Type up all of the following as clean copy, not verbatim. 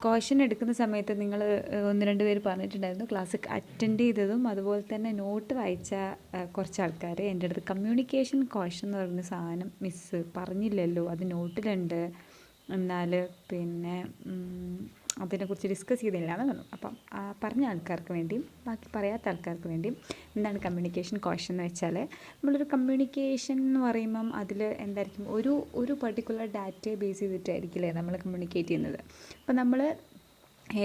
Caution എടുക്കുന്ന സമയത്ത് നിങ്ങൾ ഒന്ന് രണ്ട് പേര് പറഞ്ഞിട്ടുണ്ടായിരുന്നു ക്ലാസ് അറ്റൻഡ് ചെയ്തതും അതുപോലെ തന്നെ നോട്ട് വായിച്ച കുറച്ച് ആൾക്കാർ എൻ്റെ അടുത്ത് കമ്മ്യൂണിക്കേഷൻ കോഷൻ എന്ന് പറയുന്ന സാധനം മിസ്സ് പറഞ്ഞില്ലല്ലോ, അത് നോട്ടിലുണ്ട്, എന്നാൽ പിന്നെ അതിനെക്കുറിച്ച് ഡിസ്കസ് ചെയ്തില്ല എന്ന് പറഞ്ഞു. അപ്പം പറഞ്ഞ ആൾക്കാർക്ക് വേണ്ടിയും ബാക്കി പറയാത്ത ആൾക്കാർക്ക് വേണ്ടിയും എന്താണ് കമ്മ്യൂണിക്കേഷൻ കോഷൻ എന്ന് വെച്ചാൽ, നമ്മളൊരു കമ്മ്യൂണിക്കേഷൻ എന്ന് പറയുമ്പം അതിൽ എന്തായിരിക്കും, ഒരു പർട്ടിക്കുലർ ഡാറ്റയെ ബേസ് ചെയ്തിട്ടായിരിക്കില്ലേ നമ്മൾ കമ്മ്യൂണിക്കേറ്റ് ചെയ്യുന്നത്. അപ്പം നമ്മൾ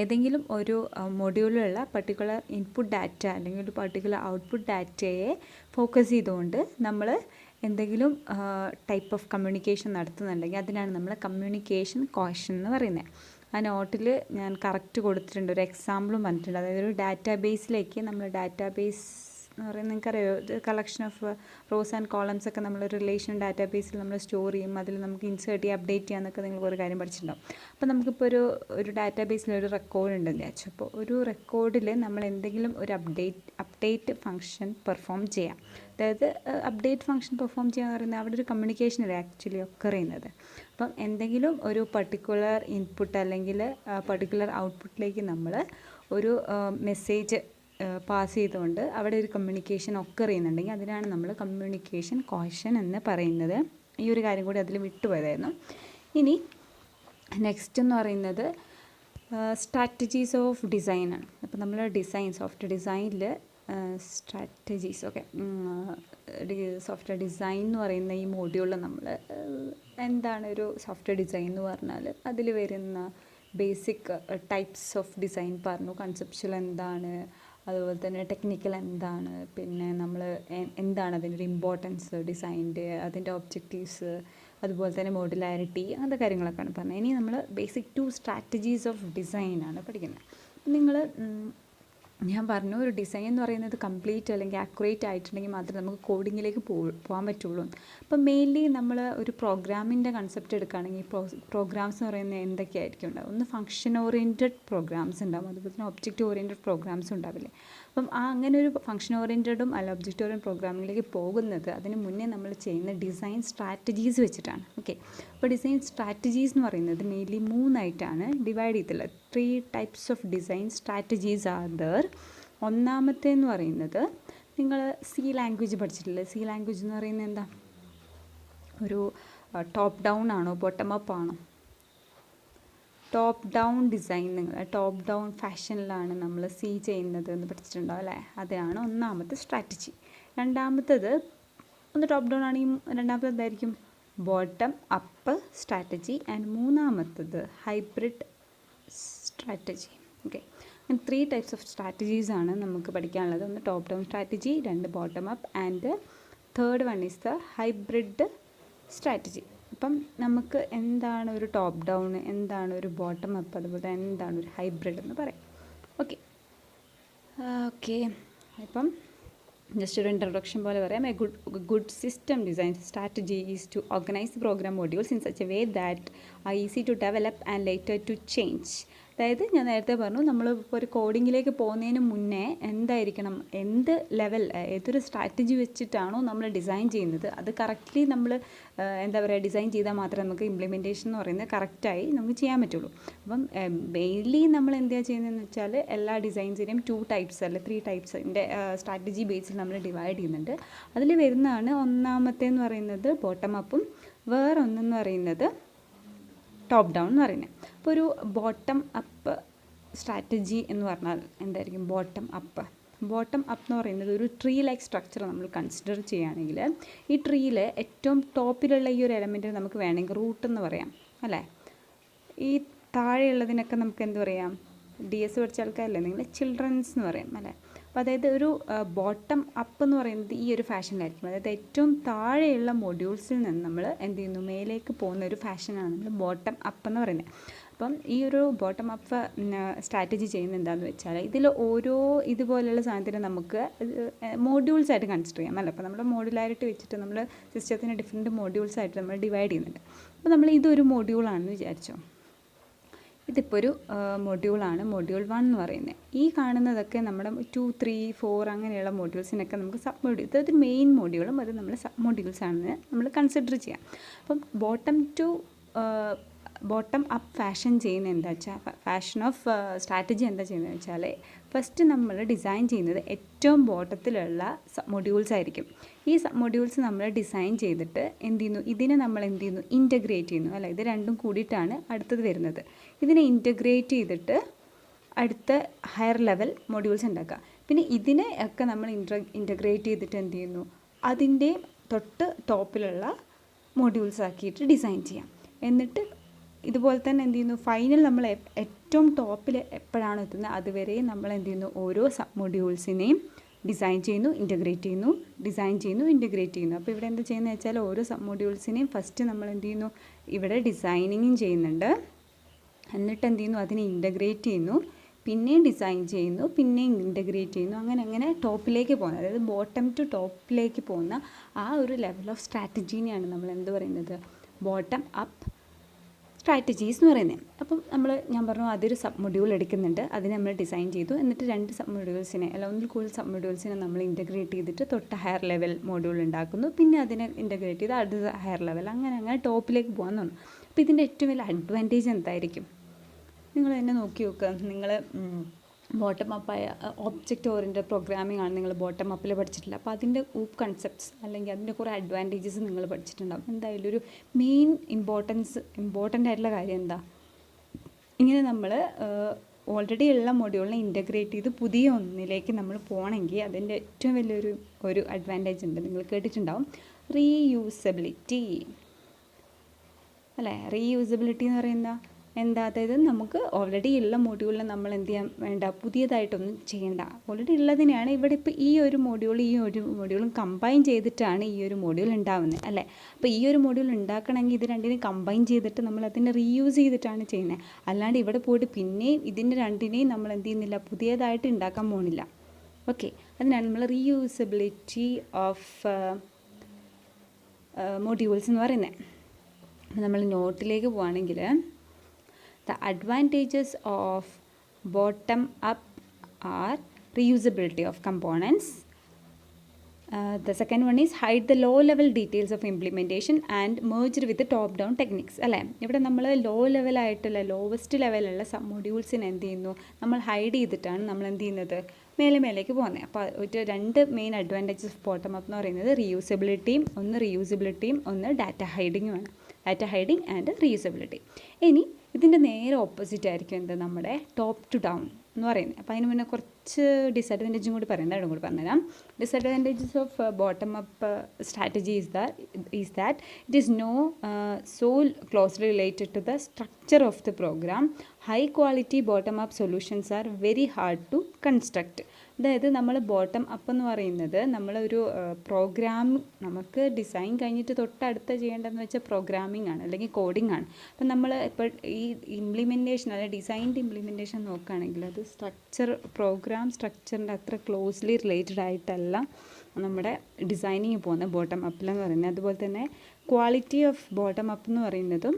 ഏതെങ്കിലും ഒരു മൊഡ്യൂളിലുള്ള പർട്ടിക്കുലർ ഇൻപുട്ട് ഡാറ്റ അല്ലെങ്കിൽ ഒരു പർട്ടിക്കുലർ ഔട്ട്പുട്ട് ഡാറ്റയെ ഫോക്കസ് ചെയ്തുകൊണ്ട് നമ്മൾ എന്തെങ്കിലും ടൈപ്പ് ഓഫ് കമ്മ്യൂണിക്കേഷൻ നടത്തുന്നുണ്ടെങ്കിൽ അതിനാണ് നമ്മൾ കമ്മ്യൂണിക്കേഷൻ കോഷൻ എന്ന് പറയുന്നത്. ആ നോട്ടിൽ ഞാൻ കറക്റ്റ് കൊടുത്തിട്ടുണ്ട്, ഒരു എക്സാമ്പിളും പറഞ്ഞിട്ടുണ്ട്. അതായത് ഒരു ഡാറ്റാബേസിലേക്ക് നമ്മൾ ഡാറ്റാബേസ് എന്ന് പറയുന്നത് നിങ്ങൾക്കറിയോ, collection of rows and columns ഒക്കെ നമ്മൾ റിലേഷൻ ഡാറ്റാബേസിൽ നമ്മൾ സ്റ്റോർ ചെയ്യും, അതിൽ നമുക്ക് ഇൻസേർട്ട് ചെയ്യുക, അപ്ഡേറ്റ് ചെയ്യാമെന്നൊക്കെ നിങ്ങൾ ഒരു കാര്യം പഠിച്ചിട്ടുണ്ടാവും. അപ്പോൾ നമുക്കിപ്പോൾ ഒരു ഡാറ്റാബേസിൽ ഒരു റെക്കോർഡ് ഉണ്ടെന്ന് വിചാരിച്ചു. അപ്പോൾ ഒരു റെക്കോർഡിൽ നമ്മൾ എന്തെങ്കിലും ഒരു അപ്ഡേറ്റ് ഫംഗ്ഷൻ പെർഫോം ചെയ്യാം. അതായത് അപ്ഡേറ്റ് ഫംഗ്ഷൻ പെർഫോം ചെയ്യുക എന്ന് പറയുന്നത് അവിടെ ഒരു കമ്മ്യൂണിക്കേഷൻ അല്ലേ ആക്ച്വലി ഒക്കർ ചെയ്യുന്നത്. അപ്പം എന്തെങ്കിലും ഒരു പർട്ടിക്കുലർ ഇൻപുട്ട് അല്ലെങ്കിൽ പർട്ടിക്കുലർ ഔട്ട്പുട്ടിലേക്ക് നമ്മൾ ഒരു മെസ്സേജ് പാസ് ചെയ്തുകൊണ്ട് അവിടെ ഒരു കമ്മ്യൂണിക്കേഷൻ ഒക്കർ ചെയ്യുന്നുണ്ടെങ്കിൽ അതിനാണ് നമ്മൾ കമ്മ്യൂണിക്കേഷൻ കോഷൻ എന്ന് പറയുന്നത്. ഈ ഒരു കാര്യം കൂടി അതിൽ വിട്ടുപോയതായിരുന്നു. ഇനി നെക്സ്റ്റ് എന്ന് പറയുന്നത് സ്ട്രാറ്റജീസ് ഓഫ് ഡിസൈനാണ്. അപ്പോൾ നമ്മൾ സോഫ്റ്റ്വെയർ ഡിസൈനിൽ സ്ട്രാറ്റജീസ് സോഫ്റ്റ്വെയർ ഡിസൈൻ എന്ന് പറയുന്ന ഈ മോഡ്യൂളിൽ നമ്മൾ എന്താണ് ഒരു സോഫ്റ്റ്വെയർ ഡിസൈൻ എന്ന് പറഞ്ഞാൽ അതിൽ വരുന്ന ബേസിക് ടൈപ്സ് ഓഫ് ഡിസൈൻ പറഞ്ഞു, കൺസെപ്ച്വൽ എന്താണ്, അതുപോലെ തന്നെ ടെക്നിക്കൽ എന്താണ്, പിന്നെ നമ്മൾ എന്താണ് അതിൻ്റെ ഒരു ഇമ്പോർട്ടൻസ് ഡിസൈൻ്റെ, അതിൻ്റെ ഒബ്ജക്റ്റീവ്സ്, അതുപോലെ തന്നെ മോഡുലാരിറ്റി, അങ്ങനത്തെ കാര്യങ്ങളൊക്കെയാണ് പറഞ്ഞത്. ഇനി നമ്മൾ ബേസിക് 2 സ്ട്രാറ്റജീസ് ഓഫ് ഡിസൈനാണ് പഠിക്കുന്നത്. നിങ്ങൾ ഞാൻ പറഞ്ഞു ഒരു ഡിസൈൻ എന്ന് പറയുന്നത് കംപ്ലീറ്റ് അല്ലെങ്കിൽ ആക്യുറേറ്റ് ആയിട്ടുണ്ടെങ്കിൽ മാത്രമേ നമുക്ക് കോഡിങ്ങിലേക്ക് പോകാൻ പറ്റുള്ളൂ. അപ്പം മെയിൻലി നമ്മൾ ഒരു പ്രോഗ്രാമിൻ്റെ കൺസെപ്റ്റ് എടുക്കുകയാണെങ്കിൽ പ്രോഗ്രാംസ് എന്ന് പറയുന്നത് എന്തൊക്കെയായിരിക്കും ഉണ്ടാവും? ഒന്ന് ഫംഗ്ഷൻ ഓറിയൻറ്റഡ് പ്രോഗ്രാംസ് ഉണ്ടാവും, അതുപോലെ തന്നെ ഒബ്ജക്റ്റ് ഓറിയൻറ്റഡ് പ്രോഗ്രാംസ് ഉണ്ടാവില്ലേ. അപ്പം അങ്ങനെ ഒരു ഫംഗ്ഷൻ ഓറിയൻറ്റഡും അല്ല ഒബ്ജക്റ്റ് ഓറിയൻറ്റഡ് പ്രോഗ്രാമിലേക്ക് പോകുന്നത് അതിന് മുന്നേ നമ്മൾ ചെയ്യുന്ന ഡിസൈൻ സ്ട്രാറ്റജീസ് വെച്ചിട്ടാണ്. ഓക്കെ, അപ്പോൾ ഡിസൈൻ സ്ട്രാറ്റജീസ് എന്ന് പറയുന്നത് മെയിൻലി 3 ആയിട്ടാണ് ഡിവൈഡ് ചെയ്തിട്ടുള്ളത്. 3 types of design strategies are there. ഒന്നാമത്തെ എന്ന് പറയുന്നത് നിങ്ങൾ സി ലാംഗ്വേജ് പഠിച്ചിട്ടില്ലേ? സി ലാംഗ്വേജ് എന്ന് പറയുന്നത് എന്താ, ഒരു ടോപ്പ് ഡൗൺ ആണോ ബോട്ടം അപ്പ് ആണോ? ടോപ്പ് ഡൗൺ ഡിസൈൻ, നിങ്ങൾ ടോപ്പ് ഡൗൺ ഫാഷനിലാണ് നമ്മൾ സി ചെയ്യുന്നത് എന്ന് പഠിച്ചിട്ടുണ്ടാവും അല്ലേ? അതാണ് ഒന്നാമത്തെ സ്ട്രാറ്റജി. രണ്ടാമത്തത് ഒന്ന് ടോപ്പ് ഡൗൺ ആണെങ്കിൽ രണ്ടാമത്തത് എന്തായിരിക്കും? Bottom up strategy. ആൻഡ് മൂന്നാമത്തത് hybrid strategy. Okay, 3 types of strategies ആണ് നമുക്ക് പഠിക്കാനുള്ളത്. ഒന്ന് top down strategy, 2 bottom up, and third one is the hybrid strategy. അപ്പം നമുക്ക് എന്താണ് ഒരു ടോപ്പ് ഡൗൺ, എന്താണ് ഒരു ബോട്ടം അപ്പ്, അതുപോലെ എന്താണ് ഒരു ഹൈബ്രിഡ് എന്ന് പറയാം. ഓക്കെ അപ്പം ജസ്റ്റ് ഒരു ഇൻട്രൊഡക്ഷൻ പോലെ പറയാം. A good system design strategy is to organise program modules in such a way that are easy to develop and later to change. അതായത് ഞാൻ നേരത്തെ പറഞ്ഞു, നമ്മൾ ഇപ്പോൾ ഒരു കോഡിങ്ങിലേക്ക് പോകുന്നതിന് മുന്നേ എന്തായിരിക്കണം, എന്ത് ലെവൽ, ഏതൊരു സ്ട്രാറ്റജി വെച്ചിട്ടാണോ നമ്മൾ ഡിസൈൻ ചെയ്യുന്നത് അത് കറക്റ്റ്ലി നമ്മൾ എന്താ പറയുക ഡിസൈൻ ചെയ്താൽ മാത്രമേ നമുക്ക് ഇംപ്ലിമെൻറ്റേഷൻ എന്ന് പറയുന്നത് കറക്റ്റായി നമുക്ക് ചെയ്യാൻ പറ്റുള്ളൂ. അപ്പം മെയിൻലി നമ്മൾ എന്താ ചെയ്യുന്നതെന്ന് വെച്ചാൽ എല്ലാ ഡിസൈൻസിനെയും 2 ടൈപ്സ് അല്ല 3 ടൈപ്സിൻ്റെ സ്ട്രാറ്റജി ബേസിൽ നമ്മൾ ഡിവൈഡ് ചെയ്യുന്നുണ്ട്. അതിൽ വരുന്നതാണ് ഒന്നാമത്തേന്ന് പറയുന്നത് ബോട്ടം അപ്പും, വേറൊന്നെന്ന് പറയുന്നത് ടോപ്പ് ഡൗൺ എന്ന് പറയുന്നത്. അപ്പോൾ ഒരു ബോട്ടം അപ്പ് സ്ട്രാറ്റജി എന്ന് പറഞ്ഞാൽ എന്തായിരിക്കും? ബോട്ടം അപ്പ് എന്ന് പറയുന്നത് ഒരു ട്രീ ലൈക്ക് സ്ട്രക്ചർ നമ്മൾ കൺസിഡർ ചെയ്യുകയാണെങ്കിൽ ഈ ട്രീയിൽ ഏറ്റവും ടോപ്പിലുള്ള ഈ ഒരു എലമെൻറ്റ് നമുക്ക് വേണമെങ്കിൽ റൂട്ട് എന്ന് പറയാം അല്ലേ? ഈ താഴെയുള്ളതിനൊക്കെ നമുക്ക് എന്ത് പറയാം? DS പഠിച്ച ആൾക്കാരല്ലേ നിങ്ങൾ, ചിൽഡ്രൻസ് എന്ന് പറയാം അല്ലേ? അപ്പോൾ അതായത് ഒരു ബോട്ടം അപ്പ് എന്ന് പറയുന്നത് ഈ ഒരു ഫാഷനിലായിരിക്കും. അതായത് ഏറ്റവും താഴെയുള്ള മൊഡ്യൂൾസിൽ നിന്ന് നമ്മൾ എന്ത് ചെയ്യുന്നു, മേലേക്ക് പോകുന്ന ഒരു ഫാഷനാണ് നമ്മൾ ബോട്ടം അപ്പ് എന്ന് പറയുന്നത്. അപ്പം ഈ ഒരു ബോട്ടം അപ്പ് സ്ട്രാറ്റജി ചെയ്യുന്നത് എന്താണെന്ന് വെച്ചാൽ ഇതിൽ ഓരോ ഇതുപോലെയുള്ള സാധനത്തിന് നമുക്ക് മോഡ്യൂൾസ് ആയിട്ട് കൺസിഡർ ചെയ്യാം അല്ല. അപ്പോൾ നമ്മുടെ മോഡുലാരിറ്റി വെച്ചിട്ട് നമ്മൾ സിസ്റ്റത്തിന് ഡിഫറെൻറ്റ് മോഡ്യൂൾസ് ആയിട്ട് നമ്മൾ ഡിവൈഡ് ചെയ്യുന്നുണ്ട്. അപ്പോൾ നമ്മൾ ഇതൊരു മോഡ്യൂളാണെന്ന് വിചാരിച്ചോ, ഇതിപ്പോൾ ഒരു മൊഡ്യൂളാണ്, മൊഡ്യൂൾ 1 എന്ന് പറയുന്നത്. ഈ കാണുന്നതൊക്കെ നമ്മുടെ 2, 3, 4 അങ്ങനെയുള്ള മൊഡ്യൂൾസിനൊക്കെ നമുക്ക് സബ് മൊഡ്യൂൾ, ഇതൊരു മെയിൻ മൊഡ്യൂളും അത് നമ്മൾ സബ് മൊഡ്യൂൾസ് ആണെന്ന് നമ്മൾ കൺസിഡർ ചെയ്യാം. അപ്പം bottom to bottom up fashion ചെയ്യുന്നത് എന്താ വെച്ചാൽ, ഫാഷൻ ഓഫ് സ്ട്രാറ്റജി എന്താ ചെയ്യുന്നത് വെച്ചാൽ, ഫസ്റ്റ് നമ്മൾ ഡിസൈൻ ചെയ്യുന്നത് ഏറ്റവും ബോട്ടത്തിലുള്ള സബ് മൊഡ്യൂൾസ് ആയിരിക്കും. ഈ സബ് മൊഡ്യൂൾസ് നമ്മൾ ഡിസൈൻ ചെയ്തിട്ട് എന്ത് ചെയ്യുന്നു, ഇതിനെ നമ്മൾ എന്ത് ചെയ്യുന്നു, ഇൻറ്റഗ്രേറ്റ് ചെയ്യുന്നു. അല്ല, ഇത് രണ്ടും കൂടിയിട്ടാണ് അടുത്തത് വരുന്നത്. ഇതിനെ ഇൻറ്റഗ്രേറ്റ് ചെയ്തിട്ട് അടുത്ത ഹയർ ലെവൽ മൊഡ്യൂൾസ് ഉണ്ടാക്കുക. പിന്നെ ഇതിനെ ഒക്കെ നമ്മൾ ഇൻറ്റഗ്രേറ്റ് ചെയ്തിട്ട് എന്ത് ചെയ്യുന്നു, അതിൻ്റെ തൊട്ട് ടോപ്പിലുള്ള മൊഡ്യൂൾസ് ആക്കിയിട്ട് ഡിസൈൻ ചെയ്യാം. എന്നിട്ട് ഇതുപോലെ തന്നെ എന്ത് ചെയ്യുന്നു, ഫൈനൽ നമ്മൾ ഏറ്റവും ടോപ്പിൽ എപ്പോഴാണ് എത്തുന്നത് അതുവരെ നമ്മൾ എന്ത് ചെയ്യുന്നു, ഓരോ സബ് മൊഡ്യൂൾസിനെയും ഡിസൈൻ ചെയ്യുന്നു, ഇൻറ്റഗ്രേറ്റ് ചെയ്യുന്നു, ഡിസൈൻ ചെയ്യുന്നു, ഇൻറ്റഗ്രേറ്റ് ചെയ്യുന്നു. അപ്പോൾ ഇവിടെ എന്താ ചെയ്യുന്നത് വെച്ചാൽ, ഓരോ സബ് മൊഡ്യൂൾസിനെയും ഫസ്റ്റ് നമ്മൾ എന്ത് ചെയ്യുന്നു, ഇവിടെ ഡിസൈനിങ്ങും ചെയ്യുന്നുണ്ട്. എന്നിട്ട് എന്ത് ചെയ്യുന്നു, അതിനെ ഇൻറ്റഗ്രേറ്റ് ചെയ്യുന്നു, പിന്നെയും ഡിസൈൻ ചെയ്യുന്നു, പിന്നെയും ഇൻറ്റഗ്രേറ്റ് ചെയ്യുന്നു. അങ്ങനെ അങ്ങനെ ടോപ്പിലേക്ക് പോകുന്നത്, അതായത് ബോട്ടം ടു ടോപ്പിലേക്ക് പോകുന്ന ആ ഒരു ലെവൽ ഓഫ് സ്ട്രാറ്റജീനെയാണ് നമ്മൾ എന്ത് പറയുന്നത്, ബോട്ടം അപ്പ് സ്ട്രാറ്റജീസ് എന്ന് പറയുന്നത്. അപ്പം ഞാൻ പറഞ്ഞു അതൊരു സബ് മൊഡ്യൂൾ എടുക്കുന്നുണ്ട്, അതിനെ നമ്മൾ ഡിസൈൻ ചെയ്തു. എന്നിട്ട് 2 സബ് മൊഡ്യൂൾസിനെ അല്ല ഒന്നിൽ കൂടുതൽ സബ് മൊഡ്യൂൾസിനെ നമ്മൾ ഇൻറ്റഗ്രേറ്റ് ചെയ്തിട്ട് തൊട്ട് ഹയർ ലെവൽ മൊഡ്യൂൾ ഉണ്ടാക്കുന്നു. പിന്നെ അതിനെ ഇൻറ്റഗ്രേറ്റ് ചെയ്ത് അടുത്ത ഹയർ ലെവൽ, അങ്ങനെ അങ്ങനെ ടോപ്പിലേക്ക് പോകാൻ തോന്നും. അപ്പോൾ ഇതിൻ്റെ ഏറ്റവും വലിയ അഡ്വാൻറ്റേജ് എന്തായിരിക്കും, നിങ്ങൾ തന്നെ നോക്കി നോക്കുക. നിങ്ങൾ ബോട്ടം അപ്പായ ഒബ്ജക്റ്റ് ഓറിയൻറ്റഡ് പ്രോഗ്രാമിംഗ് ആണ് നിങ്ങൾ ബോട്ടം അപ്പിൽ പഠിച്ചിട്ടില്ല. അപ്പോൾ അതിൻ്റെ കൺസെപ്റ്റ്സ് അല്ലെങ്കിൽ അതിൻ്റെ കുറേ അഡ്വാൻറ്റേജസ് നിങ്ങൾ പഠിച്ചിട്ടുണ്ടാകും. എന്തായാലും ഒരു മെയിൻ ഇമ്പോർട്ടൻ്റ് ആയിട്ടുള്ള കാര്യം എന്താ, ഇങ്ങനെ നമ്മൾ ഓൾറെഡി ഉള്ള മൊഡ്യൂളിനെ ഇൻറ്റഗ്രേറ്റ് ചെയ്ത് പുതിയ ഒന്നിലേക്ക് നമ്മൾ പോകണമെങ്കിൽ അതിൻ്റെ ഏറ്റവും വലിയൊരു അഡ്വാൻറ്റേജ് ഉണ്ട്, നിങ്ങൾ കേട്ടിട്ടുണ്ടാവും, റീയൂസബിലിറ്റി അല്ലേ. റീയൂസബിലിറ്റി എന്ന് പറയുന്ന എന്താ, അതായത് നമുക്ക് ഓൾറെഡി ഉള്ള മൊഡ്യൂളിൽ നമ്മൾ എന്ത് ചെയ്യാൻ വേണ്ട, പുതിയതായിട്ടൊന്നും ചെയ്യേണ്ട, ഓൾറെഡി ഉള്ളതിനെയാണ് ഇവിടെ ഇപ്പോൾ ഈ ഒരു മൊഡ്യൂളും കമ്പൈൻ ചെയ്തിട്ടാണ് ഈ ഒരു മൊഡ്യൂൾ ഉണ്ടാവുന്നത് അല്ലേ. അപ്പോൾ ഈ ഒരു മൊഡ്യൂൾ ഉണ്ടാക്കണമെങ്കിൽ ഇത് രണ്ടിനെയും കമ്പൈൻ ചെയ്തിട്ട് നമ്മൾ അതിനെ റീയൂസ് ചെയ്തിട്ടാണ് ചെയ്യുന്നത്. അല്ലാണ്ട് ഇവിടെ പോയിട്ട് പിന്നെയും ഇതിൻ്റെ രണ്ടിനെയും നമ്മൾ എന്ത് ചെയ്യുന്നില്ല, പുതിയതായിട്ട് ഉണ്ടാക്കാൻ പോകുന്നില്ല. ഓക്കെ, അതിനാണ് നമ്മൾ റീയൂസബിലിറ്റി ഓഫ് മൊഡ്യൂൾസ് എന്ന് പറയുന്നത്. അപ്പോൾ നമ്മൾ നോട്ടിലേക്ക് പോവുകയാണെങ്കിൽ, the advantages of bottom up are reusability of components. The second one is hide the low level details of implementation and merged with the top down techniques അല്ലേ. ഇവിടെ നമ്മൾ ലോവസ്റ്റ് ലെവലുള്ള സബ് മൊഡ്യൂൾസിന് എന്ത് ചെയ്യുന്നു, നമ്മൾ ഹൈഡ് ചെയ്തിട്ടാണ് നമ്മൾ എന്ത് ചെയ്യുന്നത്, മേലേക്ക് പോകുന്നത്. അപ്പോൾ 2 main advantages of bottom up എന്ന് പറയുന്നത് റീയൂസബിലിറ്റിയും ഒന്ന് ഡാറ്റ ഹൈഡിങ്ങുമാണ്. Data hiding and reusability. ഇനി ഇതിൻ്റെ നേരെ ഓപ്പോസിറ്റ് ആയിരിക്കും എന്ത്, നമ്മുടെ ടോപ്പ് ടു ഡൗൺ എന്ന് പറയുന്നത്. അപ്പോൾ അതിന് മുന്നേ കുറച്ച് ഡിസഡ്വാൻറ്റേജും കൂടി പറയുന്നത് അതും കൂടി പറഞ്ഞുതരാം. Disadvantages of bottom up strategy is that it is so closely related to the structure of the program. High quality bottom up solutions are very hard to construct. അതായത് നമ്മൾ ബോട്ടം അപ്പ് എന്ന് പറയുന്നത് നമ്മളൊരു പ്രോഗ്രാം നമുക്ക് design കഴിഞ്ഞിട്ട് തൊട്ടടുത്ത ചെയ്യേണ്ടതെന്ന് വെച്ചാൽ പ്രോഗ്രാമിംഗ് ആണ് അല്ലെങ്കിൽ കോഡിംഗ് ആണ്. അപ്പം നമ്മൾ ഇപ്പോൾ ഈ ഇംപ്ലിമെൻറ്റേഷൻ അതായത് ഡിസൈൻ്റെ ഇംപ്ലിമെൻറ്റേഷൻ നോക്കുകയാണെങ്കിൽ അത് പ്രോഗ്രാം സ്ട്രക്ചറിൻ്റെ അത്ര ക്ലോസ്ലി റിലേറ്റഡ് ആയിട്ടല്ല നമ്മുടെ ഡിസൈനിങ് പോകുന്ന ബോട്ടം അപ്പിലെന്ന് പറയുന്നത്. അതുപോലെ തന്നെ ക്വാളിറ്റി ഓഫ് ബോട്ടം അപ്പ് എന്ന് പറയുന്നതും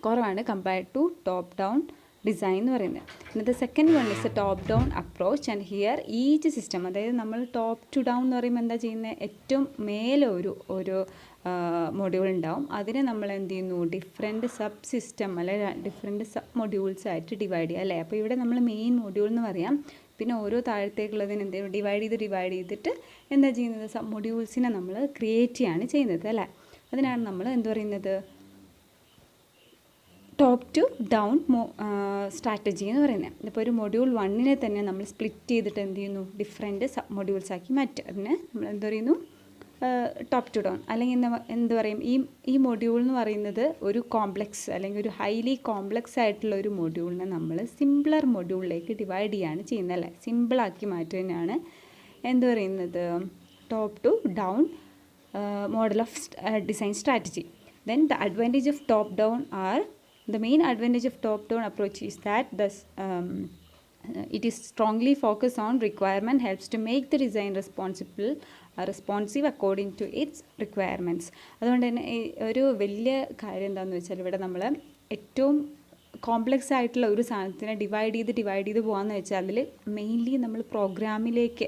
കുറവാണ് compared to top down design എന്ന് പറയുന്നത്. എന്നിട്ട് second one is a top down approach and here each system, അതായത് നമ്മൾ ടോപ്പ് ടു ഡൗൺ എന്ന് പറയുമ്പോൾ എന്താ ചെയ്യുന്നത്, ഏറ്റവും മേലെ ഒരു മൊഡ്യൂൾ ഉണ്ടാവും, അതിനെ നമ്മൾ എന്ത് ചെയ്യുന്നു, ഡിഫറെൻറ്റ് സബ് സിസ്റ്റം അല്ലെങ്കിൽ ഡിഫറെൻറ്റ് സബ് മൊഡ്യൂൾസ് ആയിട്ട് ഡിവൈഡ് ചെയ്യുക അല്ലേ. അപ്പോൾ ഇവിടെ നമ്മൾ മെയിൻ മൊഡ്യൂൾ എന്ന് പറയാം, പിന്നെ ഓരോ താഴത്തേക്കുള്ളതിന് എന്തെങ്കിലും ഡിവൈഡ് ചെയ്തിട്ട് എന്താ ചെയ്യുന്നത്, സബ് മൊഡ്യൂൾസിനെ നമ്മൾ ക്രിയേറ്റ് ചെയ്യാണ് ചെയ്യുന്നത് അല്ലേ. അതിനാണ് നമ്മൾ എന്ത് പറയുന്നത്, ടോപ്പ് ടു ഡൗൺ സ്ട്രാറ്റജി എന്ന് പറയുന്നത്. ഇപ്പോൾ ഒരു മൊഡ്യൂൾ 1നെ തന്നെ നമ്മൾ സ്പ്ലിറ്റ് ചെയ്തിട്ട് എന്ത് ചെയ്യുന്നു, ഡിഫറെൻറ്റ് സബ് മൊഡ്യൂൾസ് ആക്കി മാറ്റുക. അതിന് നമ്മൾ എന്ത് പറയുന്നു, ടോപ്പ് ടു ഡൗൺ. അല്ലെങ്കിൽ എന്ത് പറയും, ഈ മൊഡ്യൂൾ എന്ന് പറയുന്നത് ഒരു കോംപ്ലക്സ് അല്ലെങ്കിൽ ഒരു ഹൈലി കോംപ്ലക്സ് ആയിട്ടുള്ള ഒരു മൊഡ്യൂളിനെ നമ്മൾ സിംപ്ലർ മൊഡ്യൂളിലേക്ക് ഡിവൈഡ് ചെയ്യാണ് ചെയ്യുന്നത് അല്ലേ. സിമ്പിളാക്കി മാറ്റുന്നതിനാണ് എന്ത് പറയുന്നത്, top to down model of design strategy. Then the advantage of top down are, the main advantage of top down approach is that it is strongly focused on requirement, helps to make the design responsive according to its requirements. അതുകൊണ്ട് തന്നെ ഒരു വലിയ കാര്യം എന്താണെന്ന് വെച്ചാൽ, ഇവിടെ നമ്മൾ ഏറ്റവും കോംപ്ലക്സ് ആയിട്ടുള്ള ഒരു സാധനത്തിനെ ഡിവൈഡ് ചെയ്ത് പോകാമെന്ന് വെച്ചാൽ അതിൽ മെയിൻലി നമ്മൾ പ്രോഗ്രാമിലേക്ക്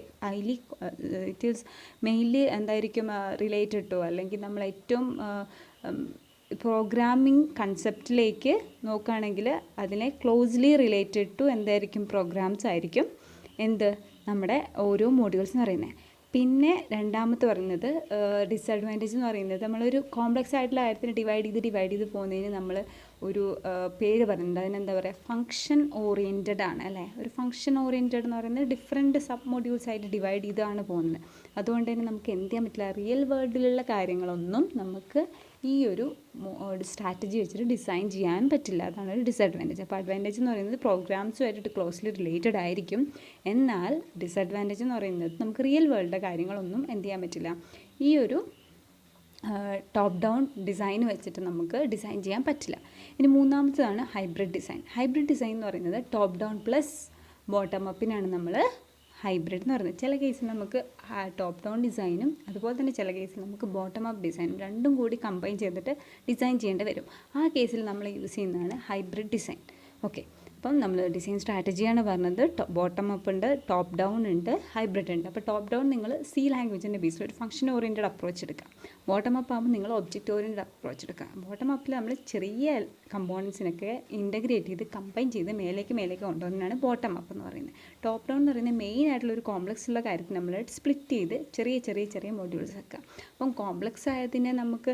ഇറ്റ് ഈസ് മെയിൻലി എന്തായിരിക്കും റിലേറ്റഡ് ടു, അല്ലെങ്കിൽ നമ്മൾ ഏറ്റവും പ്രോഗ്രാമിംഗ് കൺസെപ്റ്റിലേക്ക് നോക്കുകയാണെങ്കിൽ അതിനെ ക്ലോസ്ലി റിലേറ്റഡ് ടു എന്തായിരിക്കും, പ്രോഗ്രാംസ് ആയിരിക്കും എന്ത് നമ്മുടെ ഓരോ മോഡ്യൂൾസ് എന്ന് പറയുന്നത്. പിന്നെ രണ്ടാമത്തെ പറയുന്നത് ഡിസഡ്വാൻറ്റേജ് എന്ന് പറയുന്നത്, നമ്മളൊരു കോംപ്ലക്സ് ആയിട്ടുള്ള കാര്യത്തിന് ഡിവൈഡ് ചെയ്ത് പോകുന്നതിന് നമ്മൾ ഒരു പേര് പറയുന്നുണ്ട്. അതിനെന്താ പറയുക, ഫങ്ഷൻ ഓറിയൻറ്റഡ് ആണ് അല്ലേ. ഒരു ഫങ്ഷൻ ഓറിയൻറ്റഡ് എന്ന് പറയുന്നത് ഡിഫറെൻറ്റ് സബ് മോഡ്യൂൾസ് ആയിട്ട് ഡിവൈഡ് ചെയ്താണ് പോകുന്നത്. അതുകൊണ്ട് തന്നെ നമുക്ക് എന്ത് ചെയ്യാൻ പറ്റില്ല, റിയൽ വേൾഡിലുള്ള കാര്യങ്ങളൊന്നും നമുക്ക് ഈ ഒരു സ്ട്രാറ്റജി വെച്ചിട്ട് ഡിസൈൻ ചെയ്യാൻ പറ്റില്ല. അതാണ് ഒരു ഡിസഡ്വാൻറ്റേജ്. അപ്പോൾ അഡ്വാൻറ്റേജ് എന്ന് പറയുന്നത് പ്രോഗ്രാംസുമായിട്ട് ക്ലോസ്ലി റിലേറ്റഡ് ആയിരിക്കും. എന്നാൽ ഡിസഡ്വാൻറ്റേജ് എന്ന് പറയുന്നത് നമുക്ക് റിയൽ വേൾഡിലെ കാര്യങ്ങളൊന്നും എന്ത് ചെയ്യാൻ പറ്റില്ല, ഈ ഒരു ടോപ്പ് ഡൗൺ ഡിസൈൻ വെച്ചിട്ട് നമുക്ക് ഡിസൈൻ ചെയ്യാൻ പറ്റില്ല. ഇനി മൂന്നാമത്തേതാണ് ഹൈബ്രിഡ് ഡിസൈൻ. ഹൈബ്രിഡ് ഡിസൈൻ എന്ന് പറയുന്നത് ടോപ്പ് ഡൗൺ പ്ലസ് ബോട്ടം അപ്പിനാണ് നമ്മൾ ഹൈബ്രിഡ് എന്ന് പറയുന്നത്. ചില കേസിൽ നമുക്ക് ടോപ്പ് ഡൗൺ ഡിസൈനും അതുപോലെ തന്നെ ചില കേസിൽ നമുക്ക് ബോട്ടം അപ്പ് ഡിസൈനും രണ്ടും കൂടി കമ്പൈൻ ചെയ്തിട്ട് ഡിസൈൻ ചെയ്യേണ്ടി വരും. ആ കേസിൽ നമ്മൾ യൂസ് ചെയ്യുന്നതാണ് ഹൈബ്രിഡ് ഡിസൈൻ. ഓക്കെ, അപ്പം നമ്മൾ ഡിസൈൻ സ്ട്രാറ്റജിയാണ് പറഞ്ഞത്. ബോട്ടം അപ്പ് ഉണ്ട്, ടോപ്പ് ഡൗൺ ഉണ്ട്, ഹൈബ്രിഡ് ഉണ്ട്. അപ്പോൾ ടോപ്പ് ഡൗൺ നിങ്ങൾ സി ലാംഗ്വേജിൻ്റെ ബേസിൽ ഒരു ഫംഗ്ഷൻ ഓറിയൻറ്റഡ് അപ്രോച്ച് എടുക്കുക. ബോട്ടം അപ്പ് ആകുമ്പോൾ നിങ്ങൾ ഒബ്ജക്റ്റ് ഓറിയൻറ്റഡ് അപ്രോച്ച് എടുക്കുക. ബോട്ടം അപ്പിൽ നമ്മൾ ചെറിയ കമ്പോണൻസിനൊക്കെ ഇൻ്റഗ്രേറ്റ് ചെയ്ത് കമ്പൈൻ ചെയ്ത് മേലേക്ക് കൊണ്ടുവന്നതാണ് ബോട്ടം അപ്പ് എന്ന് പറയുന്നത്. ടോപ്പ് ഡൗൺ എന്ന് പറയുന്നത് മെയിൻ ആയിട്ടുള്ള ഒരു കോംപ്ലക്സ് ഉള്ള കാര്യത്തിൽ നമ്മൾ സ്പ്ലിറ്റ് ചെയ്ത് ചെറിയ മോഡ്യൂൾസ് ആക്കുക. അപ്പം കോംപ്ലക്സ് ആയതിനെ നമുക്ക്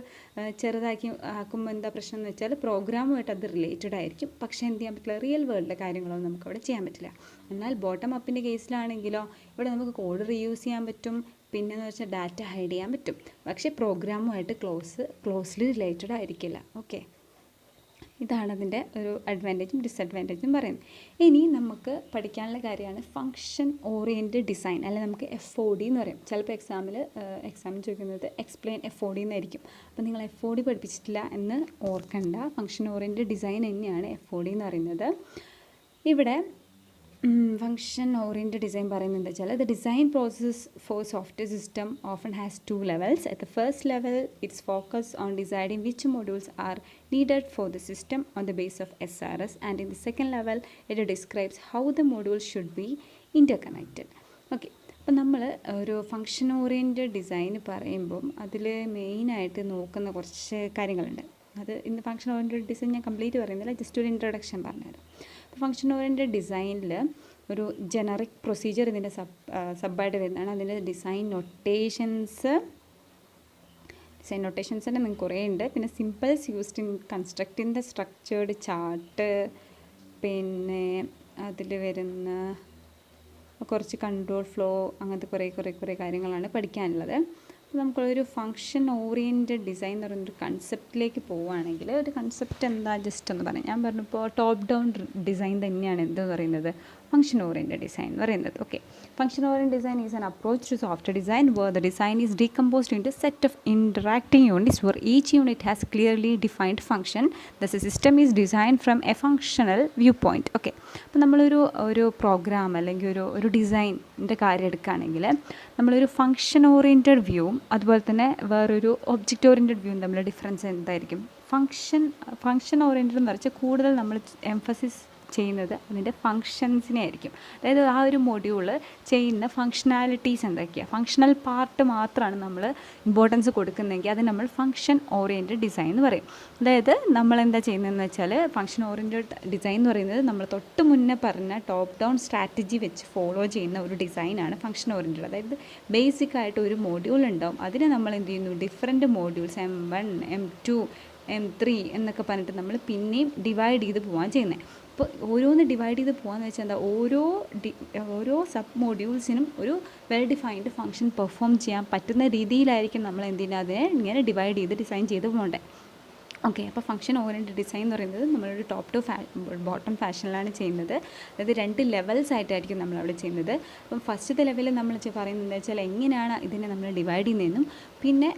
ചെറുതാക്കി ആക്കുമ്പോൾ എന്താ പ്രശ്നം എന്ന് വെച്ചാൽ പ്രോഗ്രാമുമായിട്ട് അത് റിലേറ്റഡ് ആയിരിക്കും. പക്ഷേ എന്ത് ചെയ്യാൻ പറ്റില്ല, റിയൽ വേൾഡിലെ കാര്യങ്ങളൊന്നും നമുക്ക് അവിടെ ചെയ്യാൻ പറ്റില്ല. എന്നാൽ ബോട്ടം അപ്പിൻ്റെ കേസിലാണെങ്കിലോ ഇവിടെ നമുക്ക് കോഡ് റീയൂസ് ചെയ്യാൻ പറ്റും, പിന്നെന്ന് വെച്ചാൽ ഡാറ്റ ഹൈഡ് ചെയ്യാൻ പറ്റും. പക്ഷേ പ്രോഗ്രാമുമായിട്ട് ക്ലോസ്ലി റിലേറ്റഡ് ആയിരിക്കില്ല. ഓക്കെ, ഇതാണ് അതിൻ്റെ ഒരു അഡ്വാൻറ്റേജും ഡിസഡ്വാൻറ്റേജും പറയുന്നത്. ഇനി നമുക്ക് പഠിക്കാനുള്ള കാര്യമാണ് ഫങ്ഷൻ ഓറിയൻറ്റഡ് ഡിസൈൻ, അല്ലെങ്കിൽ നമുക്ക് FOD എന്ന് പറയും. ചിലപ്പോൾ എക്സാമിന് ചോദിക്കുന്നത് എക്സ്പ്ലെയിൻ FOD എന്നായിരിക്കും. അപ്പോൾ നിങ്ങൾ FOD പഠിപ്പിച്ചിട്ടില്ല എന്ന് ഓർക്കണ്ട. ഫങ്ഷൻ ഓറിയൻറ്റഡ് ഡിസൈൻ തന്നെയാണ് FOD എന്ന് പറയുന്നത്. ഇവിടെ ഫങ്ഷൻ ഓറിയൻറ്റഡ് ഡിസൈൻ പറയുന്നത് എന്താ വെച്ചാൽ, the design process four software system often has 2 levels. At the first level, it's focused on deciding which modules are needed for the system on the basis of SRS, and in the second level, it describes how the modules should be interconnected. Okay, അപ്പോൾ നമ്മൾ ഒരു function oriented design പറയുമ്പം അതിൽ മെയിനായിട്ട് നോക്കുന്ന കുറച്ച് കാര്യങ്ങളുണ്ട്. അത് ഇന്ന് ഫങ്ഷൻ ഓറിയൻറ്റഡ് ഡിസൈൻ ഞാൻ കംപ്ലീറ്റ് പറയുന്നില്ല, ജസ്റ്റ് ഒരു ഇൻട്രൊഡക്ഷൻ പറഞ്ഞുതരാം. അപ്പോൾ ഫങ്ഷൻ ഓറിയൻറ്റഡ് ഡിസൈനിൽ ഒരു ജനറിക് പ്രൊസീജിയർ ഇതിൻ്റെ സബ്ബായിട്ട് വരുന്നതാണ്. അതിൻ്റെ ഡിസൈൻ നൊട്ടേഷൻസ് തന്നെ നിങ്ങൾക്ക് കുറേ ഉണ്ട്. പിന്നെ symbols used in constructing the structured chart, പിന്നെ അതിൽ വരുന്ന കുറച്ച് കൺട്രോൾ ഫ്ലോ, അങ്ങനത്തെ കുറേ കാര്യങ്ങളാണ് പഠിക്കാനുള്ളത്. അപ്പോൾ നമുക്കൊരു ഫങ്ഷൻ ഓറിയൻറ്റഡ് ഡിസൈൻ എന്ന് പറയുന്നൊരു കൺസെപ്റ്റിലേക്ക് പോവുകയാണെങ്കിൽ, ഒരു കൺസെപ്റ്റ് എന്താ ജസ്റ്റ് ഒന്ന് പറയാം. ഞാൻ പറഞ്ഞപ്പോൾ ടോപ്പ് ഡൗൺ ഡിസൈൻ തന്നെയാണ് എന്തെന്ന് പറയുന്നത്, ഫങ്ഷൻ ഓറിയൻറ്റഡ് ഡിസൈൻ എന്ന് പറയുന്നത്. Okay, function oriented design is an approach to software design where the design is decomposed into set of interacting units where each unit has clearly defined function. The system is design from a functional viewpoint. Okay, അപ്പോൾ നമ്മളൊരു programme അല്ലെങ്കിൽ ഒരു ഡിസൈനിൻ്റെ കാര്യം എടുക്കുകയാണെങ്കിൽ നമ്മളൊരു function oriented വ്യൂവും അതുപോലെ തന്നെ വേറൊരു ഒബ്ജക്റ്റ് ഓറിയൻറ്റഡ് വ്യൂവും തമ്മിലുള്ള ഡിഫറൻസ് എന്തായിരിക്കും? ഫങ്ഷൻ ഓറിയൻറ്റഡ് എന്ന് വെച്ചാൽ കൂടുതൽ നമ്മൾ എംഫസിസ് ചെയ്യുന്നത് അതിൻ്റെ ഫങ്ഷൻസിനെ ആയിരിക്കും. അതായത് ആ ഒരു മൊഡ്യൂൾ ചെയ്യുന്ന ഫങ്ഷനാലിറ്റീസ് എന്തൊക്കെയാണ്, ഫങ്ഷണൽ പാർട്ട് മാത്രമാണ് നമ്മൾ ഇമ്പോർട്ടൻസ് കൊടുക്കുന്നതെങ്കിൽ അത് നമ്മൾ ഫങ്ഷൻ ഓറിയൻറ്റഡ് ഡിസൈൻ എന്ന് പറയും. അതായത് നമ്മൾ എന്താ ചെയ്യുന്നതെന്ന് വെച്ചാൽ, ഫങ്ഷൻ ഓറിയൻറ്റഡ് ഡിസൈൻ എന്ന് പറയുന്നത് നമ്മൾ തൊട്ട് മുന്നേ പറഞ്ഞ ടോപ്പ് ഡൗൺ സ്ട്രാറ്റജി വെച്ച് ഫോളോ ചെയ്യുന്ന ഒരു ഡിസൈനാണ് ഫങ്ഷൻ ഓറിയൻറ്റഡ്. അതായത് ബേസിക്കായിട്ട് ഒരു മോഡ്യൂൾ ഉണ്ടാവും, അതിനെ നമ്മൾ എന്ത് ചെയ്യുന്നു, different modules M1, M2, M3 എന്നൊക്കെ പറഞ്ഞിട്ട് നമ്മൾ പിന്നെയും ഡിവൈഡ് ചെയ്ത് പോകാൻ ചെയ്യുന്നത്. അപ്പോൾ ഓരോന്ന് ഡിവൈഡ് ചെയ്ത് പോകാമെന്ന് വെച്ചാൽ എന്താ, ഓരോ സബ് മോഡ്യൂൾസിനും ഒരു വെൽ ഡിഫൈൻഡ് ഫങ്ഷൻ പെർഫോം ചെയ്യാൻ പറ്റുന്ന രീതിയിലായിരിക്കും നമ്മൾ അതിനെ ഇങ്ങനെ ഡിവൈഡ് ചെയ്ത് ഡിസൈൻ ചെയ്ത് പോകേണ്ടത്. ഓക്കെ, അപ്പോൾ ഫങ്ഷൻ ഓറിയൻറ്റഡ് ഡിസൈൻ എന്ന് പറയുന്നത് നമ്മളൊരു ടോപ്പ് ടു ബോട്ടം ഫാഷനിലാണ് ചെയ്യുന്നത്. അതായത് 2 ലെവൽസ് ആയിട്ടായിരിക്കും നമ്മളവിടെ ചെയ്യുന്നത്. അപ്പം ഫസ്റ്റത്തെ ലെവലിൽ നമ്മൾ പറയുന്നത് വെച്ചാൽ എങ്ങനെയാണ് ഇതിനെ നമ്മൾ ഡിവൈഡ് ചെയ്യുന്നതെന്നും, പിന്നെ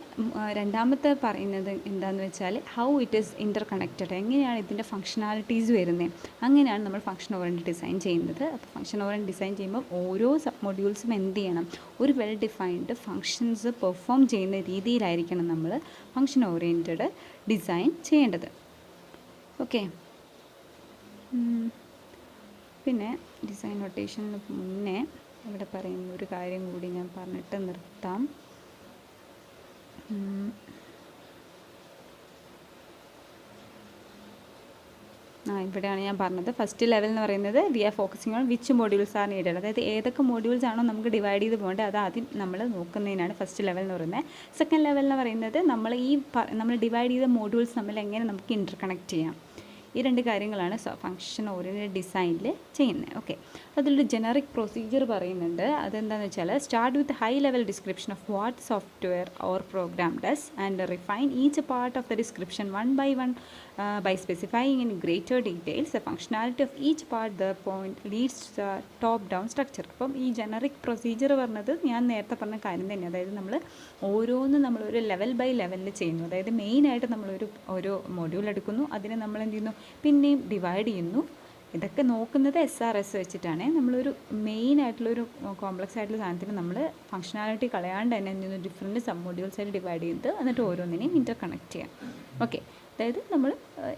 രണ്ടാമത്തെ പറയുന്നത് എന്താണെന്ന് വെച്ചാൽ how it is inter connected, എങ്ങനെയാണ് ഇതിൻ്റെ ഫങ്ഷനാലിറ്റീസ് വരുന്നത്, അങ്ങനെയാണ് നമ്മൾ ഫങ്ഷൻ ഓറിയൻറ്റഡ് ഡിസൈൻ ചെയ്യുന്നത്. അപ്പോൾ ഫങ്ഷൻ ഓറിയൻറ്റഡ് ഡിസൈൻ ചെയ്യുമ്പോൾ ഓരോ സബ് മൊഡ്യൂൾസും എന്ത് ചെയ്യണം, ഒരു വെൽ ഡിഫൈൻഡ് ഫങ്ഷൻസ് പെർഫോം ചെയ്യുന്ന രീതിയിലായിരിക്കണം നമ്മൾ ഫങ്ഷൻ ഓറിയൻറ്റഡ് ഡിസൈൻ ചെയ്യേണ്ടത്. ഓക്കെ, പിന്നെ ഡിസൈൻ നൊട്ടേഷന് മുന്നേ ഇവിടെ പറയുന്ന ഒരു കാര്യം കൂടി ഞാൻ പറഞ്ഞിട്ട് നിർത്താം. ഇവിടെയാണ് ഞാൻ പറഞ്ഞത് ഫസ്റ്റ് ലെവൽ എന്ന് പറയുന്നത് we are focusing on which modules are needed, അതായത് ഏതൊക്കെ മോഡ്യൂൾസ് ആണോ നമുക്ക് ഡിവൈഡ് ചെയ്ത് പോകേണ്ടത് അത് ആദ്യം നമ്മൾ നോക്കുന്നതിനാണ് ഫസ്റ്റ് ലെവൽ എന്ന് പറയുന്നത്. സെക്കൻഡ് ലെവൽ എന്ന് പറയുന്നത് നമ്മൾ ഡിവൈഡ് ചെയ്ത മോഡ്യൂൾസ് തമ്മിൽ എങ്ങനെ നമുക്ക് ഇൻ്റർ കണക്ട് ചെയ്യാം, ഈ രണ്ട് കാര്യങ്ങളാണ് ഫംഗ്ഷൻ ഓറിയൻറ്റഡ് ഡിസൈനിൽ ചെയ്യുന്നത്. ഓക്കെ, അതിലൊരു ജനറിക് പ്രൊസീജിയർ പറയുന്നുണ്ട്. അതെന്താണെന്ന് വെച്ചാൽ start with high level description of what software or program does and refine each part of the description one by one by specifying in greater details the functionality of each part. The point leads to the top down structure. അപ്പം ഈ generic procedure പറഞ്ഞത് ഞാൻ നേരത്തെ പറഞ്ഞ കാര്യം തന്നെ, അതായത് നമ്മൾ ഓരോന്നും നമ്മളൊരു ലെവൽ ബൈ ലെവലിൽ ചെയ്യുന്നു. അതായത് മെയിനായിട്ട് ഒരു മൊഡ്യൂൾ എടുക്കുന്നു, അതിനെ നമ്മൾ എന്ത് ചെയ്യുന്നു, പിന്നെയും ഡിവൈഡ് ചെയ്യുന്നു. ഇതൊക്കെ നോക്കുന്നത് SRS വെച്ചിട്ടാണ്. നമ്മളൊരു മെയിനായിട്ടുള്ളൊരു കോംപ്ലക്സ് ആയിട്ടുള്ള സാധനത്തിന് നമ്മൾ ഫംഗ്ഷനാലിറ്റി കളയാണ്ട് തന്നെ എന്ത് ചെയ്യുന്നു, ഡിഫറെൻറ്റ് സബ് മൊഡ്യൂൾസായിട്ട് ഡിവൈഡ് ചെയ്ത് എന്നിട്ട് ഓരോന്നിനെയും ഇൻ്റർ കണക്ട് ചെയ്യാം. ഓക്കെ, അതായത് നമ്മൾ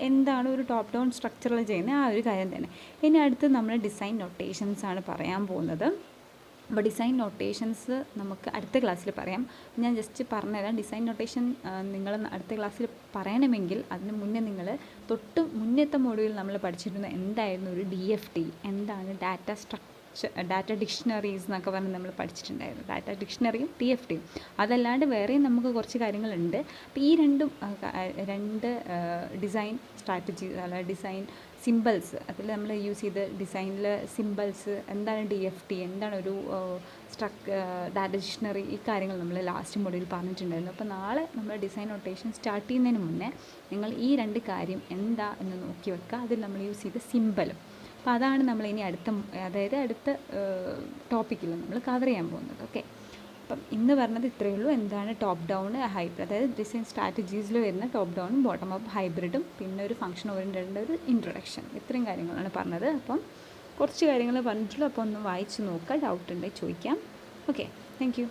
എന്താണ് ഒരു ടോപ്പ് ഡൗൺ സ്ട്രക്ചറിൽ ചെയ്യുന്നത് ആ ഒരു കാര്യം തന്നെ. ഇനി അടുത്ത് നമ്മൾ ഡിസൈൻ നൊട്ടേഷൻസ് ആണ് പറയാൻ പോകുന്നത്. അപ്പോൾ ഡിസൈൻ നൊട്ടേഷൻസ് നമുക്ക് അടുത്ത ക്ലാസ്സിൽ പറയാം. ഞാൻ ജസ്റ്റ് പറഞ്ഞുതരാം. ഡിസൈൻ നൊട്ടേഷൻ നിങ്ങൾ അടുത്ത ക്ലാസ്സിൽ പറയണമെങ്കിൽ അതിന് മുന്നേ നിങ്ങൾ തൊട്ട് മുന്നത്തെ മൊഡ്യൂളിൽ നമ്മൾ പഠിച്ചിരുന്ന എന്തായിരുന്നു ഒരു DFT, എന്താണ് ഡാറ്റ ഡിക്ഷണറീസ് എന്നൊക്കെ പറഞ്ഞ് നമ്മൾ പഠിച്ചിട്ടുണ്ടായിരുന്നു. ഡാറ്റ ഡിക്ഷണറിയും DFTയും അതല്ലാണ്ട് വേറെയും നമുക്ക് കുറച്ച് കാര്യങ്ങളുണ്ട്. അപ്പോൾ ഈ രണ്ട് ഡിസൈൻ സ്ട്രാറ്റജീസ് അല്ല ഡിസൈൻ സിമ്പിൾസ് അതിൽ നമ്മൾ യൂസ് ചെയ്ത് ഡിസൈനിൽ സിമ്പിൾസ് എന്താണ് DFT, എന്താണ് ഒരു ഡാറ്റ ഡിക്ഷണറി, ഈ കാര്യങ്ങൾ നമ്മൾ ലാസ്റ്റ് മൊഡ്യൂളിൽ പറഞ്ഞിട്ടുണ്ടായിരുന്നു. അപ്പോൾ നാളെ നമ്മൾ ഡിസൈൻ നൊട്ടേഷൻ സ്റ്റാർട്ട് ചെയ്യുന്നതിന് മുന്നേ നിങ്ങൾ ഈ രണ്ട് കാര്യം എന്താ എന്ന് നോക്കി വെക്കുക. അതിൽ നമ്മൾ യൂസ് ചെയ്ത സിമ്പിളും. അപ്പോൾ അതാണ് നമ്മൾ ഇനി അടുത്ത ടോപ്പിക്കിൽ നമ്മൾ കവർ ചെയ്യാൻ പോകുന്നത്. ഓക്കെ, അപ്പം ഇന്ന് പറഞ്ഞത് ഇത്രയേ ഉള്ളൂ. എന്താണ് ടോപ്പ് ഡൗൺ ഹൈബ്രിഡ്, അതായത് ഡിസൈൻ സ്ട്രാറ്റജീസിൽ വരുന്ന ടോപ്പ് ഡൗണും ബോട്ടം അപ്പ് ഹൈബ്രിഡും പിന്നെ ഒരു ഫംഗ്ഷൻ ഓറിയൻറ്റഡ് ഒരു ഇൻട്രൊഡക്ഷൻ, ഇത്രയും കാര്യങ്ങളാണ് പറഞ്ഞത്. അപ്പം കുറച്ച് കാര്യങ്ങൾ പറഞ്ഞിട്ടുള്ളൂ. അപ്പോൾ ഒന്ന് വായിച്ച് നോക്കുക, ഡൗട്ട് ഉണ്ടെങ്കിൽ ചോദിക്കാം. Okay, thank you.